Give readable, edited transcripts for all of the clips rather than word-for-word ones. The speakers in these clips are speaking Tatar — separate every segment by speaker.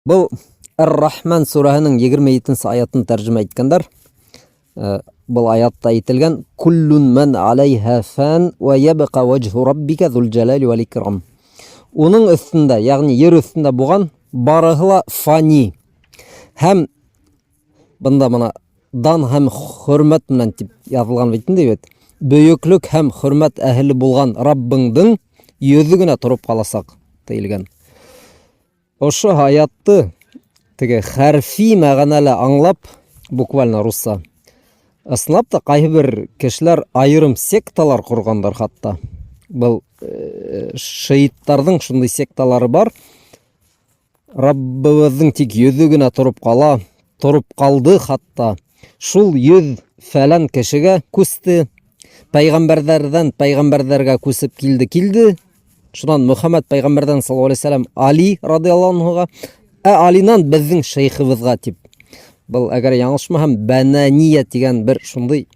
Speaker 1: Бұл Ар-Рахман сураһының 27 аятын тәрҗемә иткәндәр. Бұл аятта әйтелгән: "Куллун ман алейха фан ва ябqa ваҗһу раббика зул җалали вал икрам." Уның өстендә, ягъни йер өстендә булган барыһы ла фани. Һәм бында мына дан һәм хөрмәт менән дип язылган бит инде бит. Бөеклек һәм хөрмәт әһле булган Раббыңдың йөзе генә торып каласак тиелгән. Ошо аятты теге хәрфи мәгънәле аңлап, буквально русса, ысынлап та кайбер бер кешеләр айрым секталар кургандар хатта. Бұл шииттарның шундый секталары бар. Раббыбыздың тик йөзе генә торып кала, торып калды хатта. Шул йөз фәлән кешегә күсте. Пайгамбарлардан пайгамбарларга күсеп килде. Шунан Мөхәммәд пайгамбардан саллаллаху алейхи ва саллям Али радиллаһу анһуга, Алинан безнең шейхыбызга дип. Бұл әгәр яңылышмаһам Банания дигән бер шундый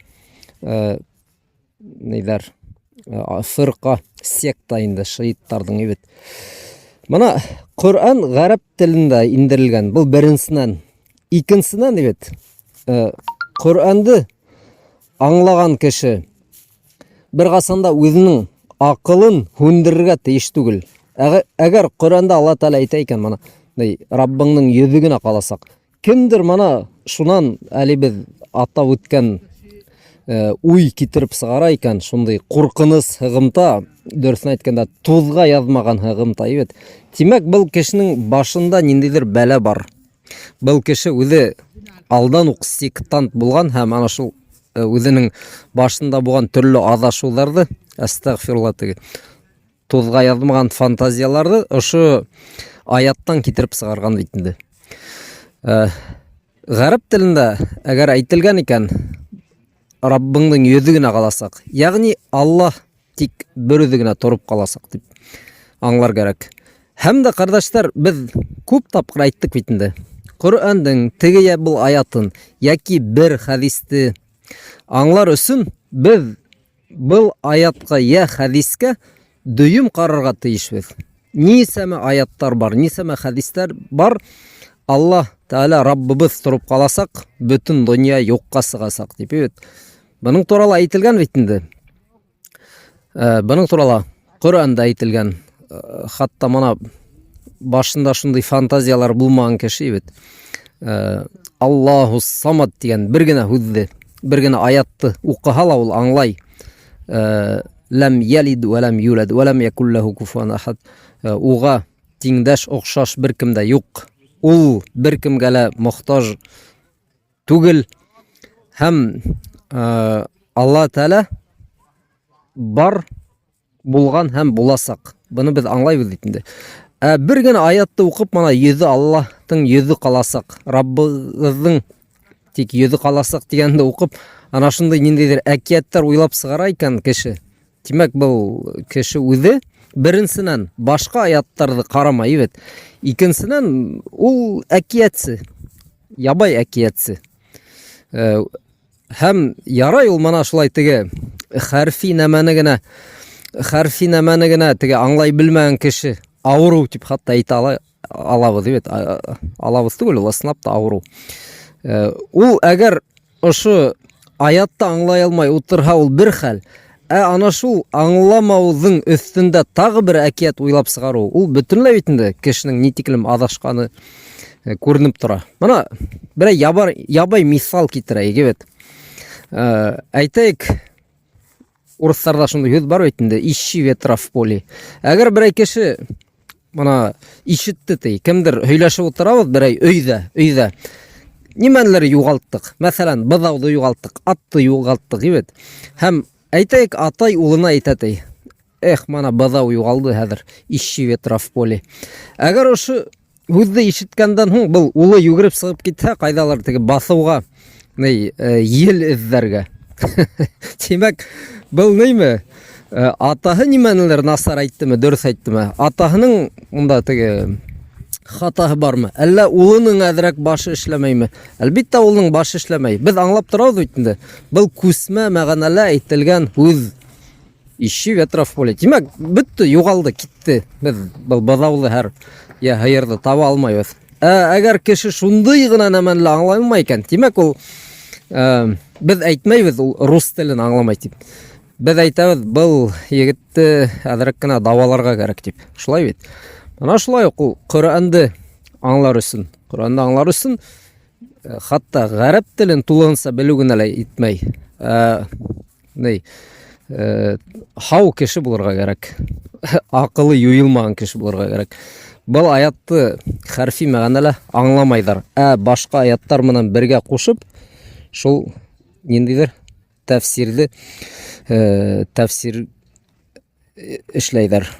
Speaker 1: ниләр фирка секта инде шииттарның бит. Мына Коръан гарәп телендә индерелгән. Бұл беренчесеннән, икенчесеннән бит. Коръанды аңлаган кеше бер касанда үзенең акылын хүндерергә тиеш түгел. Әгәр Коръанда Алла Тәала әйтә икән, мана Раббыңның йөзе генә каласак, кемдер мана шунан әле без атап үткән уй китереп сыгара икән, шундый куркыныс хыгымта, дөресен әйткәндә тузга язмаган хыгымта бит. Тимәк, бұл кешенең башында ниндидер бәлә бар. Бұл кеше үзе алдан ук сектант булган һәм ана шул үзенең башында булган төрле адашуларны, астагфирулла, тузга язмаган фантазияларны ошо аяттан китереп сыгарган бит инде. Гарәп телендә әгәр әйтелгән икән, Раббыңның йөзе генә каласак, ягъни Аллаһ тик бер үзе генә торып каласак дип аңлар кирәк. Һәм дә кардәшләр, без күп тапкыр әйттек бит инде. Коръандың теге бұл аятын яки бер хадисты аңлар өчен без бұл аятка я хадискә дөйем карарга тиешбез. Нисәмә аяттар бар, нисәмә хадистар бар. Аллаһ Тәала Раббыбыз торып каласак, бөтен дөнья юкка сыгасак дип бит. Буның туралы әйтелгән бит инде. Буның туралы Коръанда әйтелгән. Хатта мана башында шундый фантазиялар булмаган кеше бит. Аллаһу самад дигән бер генә һүзне, бер генә аятты укыһа ла ул аңлай. Лам ялид ва лам юлад ва лам якул лаху куфуан ахад. Уга тиңдәш охшаш бер кемдә юк. Ул бер кемгә лә мохтаж түгел. Һәм Алла Тәала бар булган һәм буласак. Буны без аңлайбыз бит инде. Бер генә аятты укып, мана йөзе Аллаһтың йөзе каласак, Раббыбызның тик йөзе каласак дигәнде укып, ана шундый ниндидер әкияттәр уйлап сыгара икән кеше. Тимәк, бұл кеше үзе беренчесеннән башка аяттарды карамай бит. Икенчесеннән ул әкиятсе, ябай әкиятсе. Һәм ярай ул мана шулай теге хәрфи нәмәне генә теге аңлай белмәгән кеше авыру дип хатта әйтә алабыз бит. Алабыз түгел, ул ысынлап та авыру. Ул әгәр ошо аятты аңлай алмай утырһа, ул бер хәл. Ана шул аңламаудың өстендә тагы бер әкият уйлап сыгару, ул бөтенләй бит инде кешенең нитиклем адашканы күренеп тора. Мана бер ябай мисал китерәйек бит. Әйтәйек, урысларда шундый һүз бар бит инде, ищи ветра в поле. Әгәр бер кеше мана ишетте, кемдер һөйләшеп утырабыз бер өйдә. Нимәләр югалттык? Мәсәлән, бызауды югалттык, атты югалттык бит. Һәм әйтәйек, атай улына әйтә, мана бызау югалды хәзер, ищи ветра в поле. Әгәр ошо һүзне ишеткәндән һуң был улы югырып сыгып китсә, кайдалар теге басуга, ел эзләргә. Тимәк, был нейме? Атаһы нимәнеләр насар әйттеме, дөрес әйттеме? Атаһының монда теге хатаһы бармы? Әллә улының әзрәк башы эшләмәйме? Әлбиттә, улының башы эшләмәй. Без аңлап торабыз бит инде. Был күсмә мәгънәле әйтелгән һүз. Ищи ветра в поле. Тимәк, бөтте, югалды, китте. Без был базаулы һәр һыерды таба алмайбыз. Әгәр кеше шундый гына нәмәне аңлай алмай икән, димәк ул без әйтмәйбез ул рус телен аңламай дип. Без әйтәбез, был егетте әзрәк кенә даваларга кирәк дип. Шулай бит. Менә шулай ук ул Коръәнне аңлар өчен, хатта гарәп телен тулысынча белү генә лә итмәй. Хау кеше булырга кирәк. Акылы юйылмаган кеше булырга кирәк. Бұл аятты хәрфи мәгънәле аңламайдар. Башка аяттар менән бергә кушып, шул ниндидер тәфсир эшләйдер.